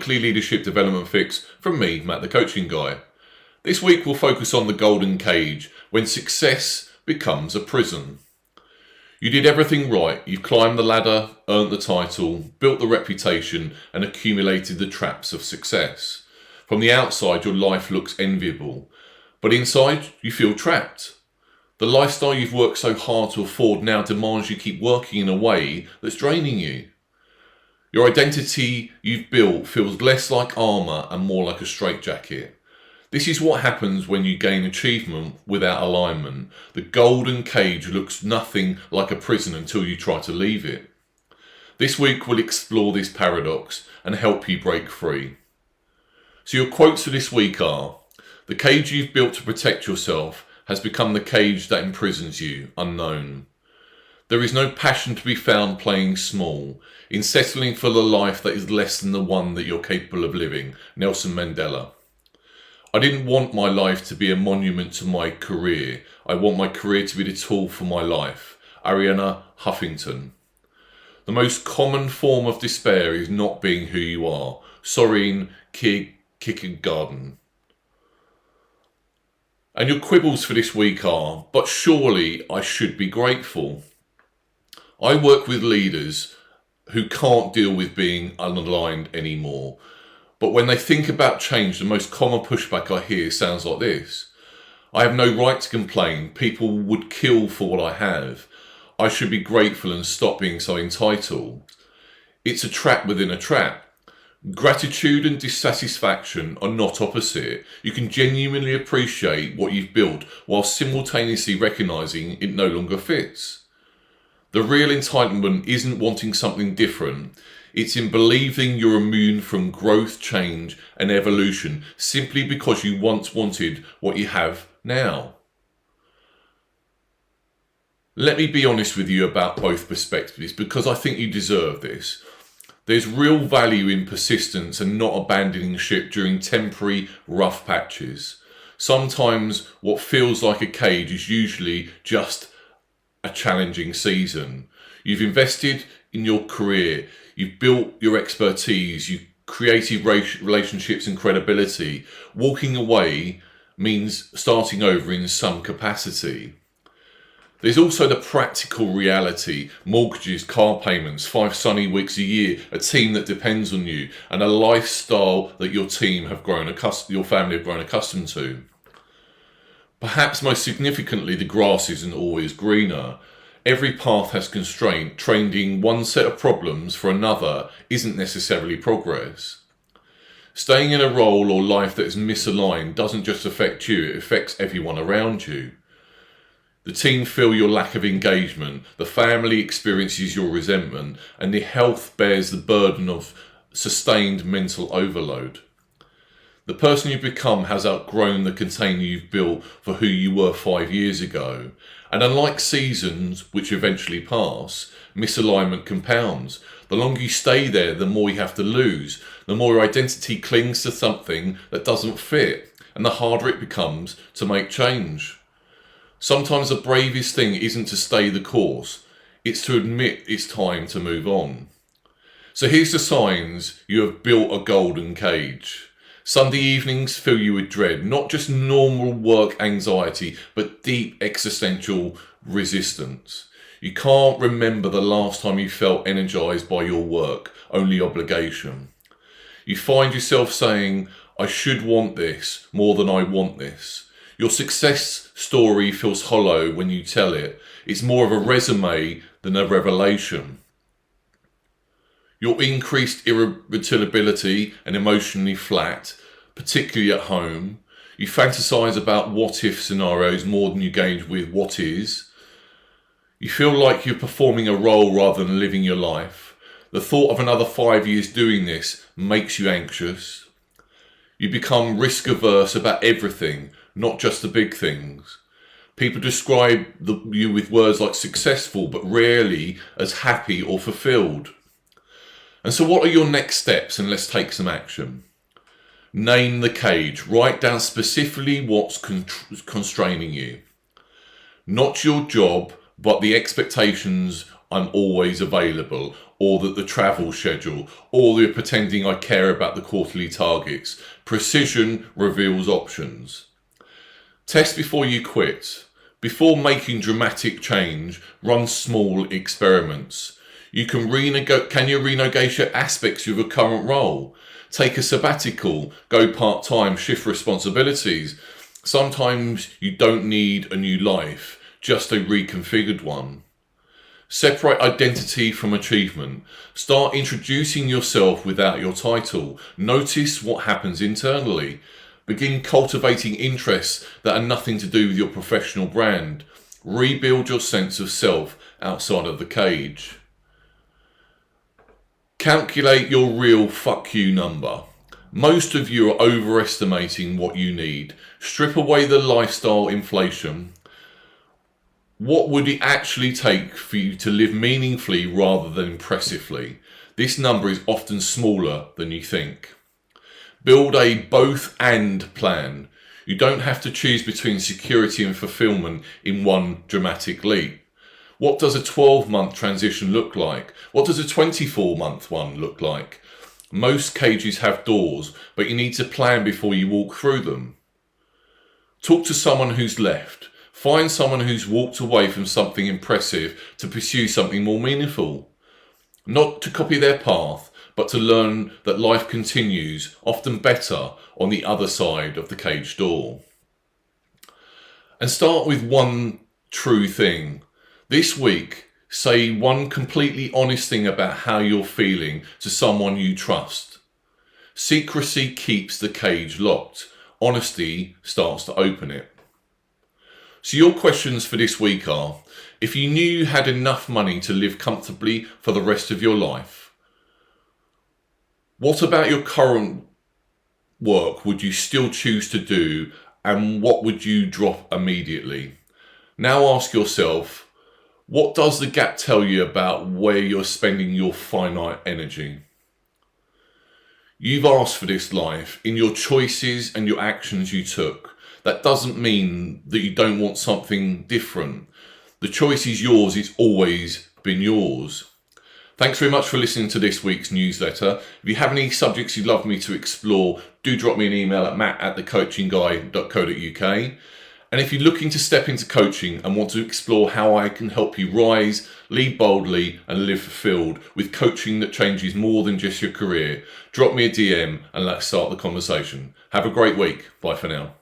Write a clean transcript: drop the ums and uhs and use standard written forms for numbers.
Weekly leadership development fix from me, Matt the Coaching Guy. This week we'll focus on the golden cage, when success becomes a prison. You did everything right. You've climbed the ladder, earned the title, built the reputation, and accumulated the traps of success. From the outside, your life looks enviable, but inside, you feel trapped. The lifestyle you've worked so hard to afford now demands you keep working in a way that's draining you. Your identity you've built feels less like armour and more like a straitjacket. This is what happens when you gain achievement without alignment. The golden cage looks nothing like a prison until you try to leave it. This week we'll explore this paradox and help you break free. So your quotes for this week are: the cage you've built to protect yourself has become the cage that imprisons you, unknown. There is no passion to be found playing small, in settling for the life that is less than the one that you're capable of living, Nelson Mandela. I didn't want my life to be a monument to my career. I want my career to be the tool for my life, Arianna Huffington. The most common form of despair is not being who you are, Soren Kierkegaard. And your quibbles for this week are: but surely I should be grateful. I work with leaders who can't deal with being unaligned anymore. But when they think about change, the most common pushback I hear sounds like this: I have no right to complain. People would kill for what I have. I should be grateful and stop being so entitled. It's a trap within a trap. Gratitude and dissatisfaction are not opposite. You can genuinely appreciate what you've built while simultaneously recognising it no longer fits. The real entitlement isn't wanting something different. It's in believing you're immune from growth, change and evolution simply because you once wanted what you have now. Let me be honest with you about both perspectives, because I think you deserve this. There's real value in persistence and not abandoning ship during temporary rough patches. Sometimes what feels like a cage is usually just a challenging season. You've invested in your career, you've built your expertise, you've created relationships and credibility. Walking away means starting over in some capacity. There's also the practical reality: mortgages, car payments, 5 sunny weeks a year, a team that depends on you, and a lifestyle that your family have grown accustomed to. Perhaps most significantly, the grass isn't always greener. Every path has constraint. Trading one set of problems for another isn't necessarily progress. Staying in a role or life that is misaligned doesn't just affect you, it affects everyone around you. The team feel your lack of engagement, the family experiences your resentment, and the health bears the burden of sustained mental overload. The person you've become has outgrown the container you've built for who you were 5 years ago. And unlike seasons, which eventually pass, misalignment compounds. The longer you stay there, the more you have to lose. The more your identity clings to something that doesn't fit, and the harder it becomes to make change. Sometimes the bravest thing isn't to stay the course, it's to admit it's time to move on. So here's the signs you have built a golden cage. Sunday evenings fill you with dread, not just normal work anxiety, but deep existential resistance. You can't remember the last time you felt energized by your work, only obligation. You find yourself saying, I should want this more than I want this. Your success story feels hollow when you tell it. It's more of a resume than a revelation. Your increased irritability and emotionally flat, particularly at home. You fantasize about what-if scenarios more than you engage with what is. You feel like you're performing a role rather than living your life. The thought of another 5 years doing this makes you anxious. You become risk-averse about everything, not just the big things. People describe you with words like successful, but rarely as happy or fulfilled. And so what are your next steps? And let's take some action. Name the cage. Write down specifically what's constraining you. Not your job, but the expectations, I'm always available, or that the travel schedule, or you're pretending I care about the quarterly targets. Precision reveals options. Test before you quit. Before making dramatic change, run small experiments. Can you renegotiate aspects of your current role? Take a sabbatical, go part-time, shift responsibilities. Sometimes you don't need a new life, just a reconfigured one. Separate identity from achievement. Start introducing yourself without your title. Notice what happens internally. Begin cultivating interests that are nothing to do with your professional brand. Rebuild your sense of self outside of the cage. Calculate your real fuck you number. Most of you are overestimating what you need. Strip away the lifestyle inflation. What would it actually take for you to live meaningfully rather than impressively? This number is often smaller than you think. Build a both and plan. You don't have to choose between security and fulfillment in one dramatic leap. What does a 12-month transition look like? What does a 24-month one look like? Most cages have doors, but you need to plan before you walk through them. Talk to someone who's left. Find someone who's walked away from something impressive to pursue something more meaningful. Not to copy their path, but to learn that life continues, often better, on the other side of the cage door. And start with one true thing. This week, say one completely honest thing about how you're feeling to someone you trust. Secrecy keeps the cage locked. Honesty starts to open it. So your questions for this week are, if you knew you had enough money to live comfortably for the rest of your life, what about your current work would you still choose to do, and what would you drop immediately? Now ask yourself, what does the gap tell you about where you're spending your finite energy? You've asked for this life in your choices and your actions you took. That doesn't mean that you don't want something different. The choice is yours, it's always been yours. Thanks very much for listening to this week's newsletter. If you have any subjects you'd love me to explore, do drop me an email at matt@thecoachingguy.co.uk. And if you're looking to step into coaching and want to explore how I can help you rise, lead boldly and live fulfilled with coaching that changes more than just your career, drop me a DM and let's start the conversation. Have a great week. Bye for now.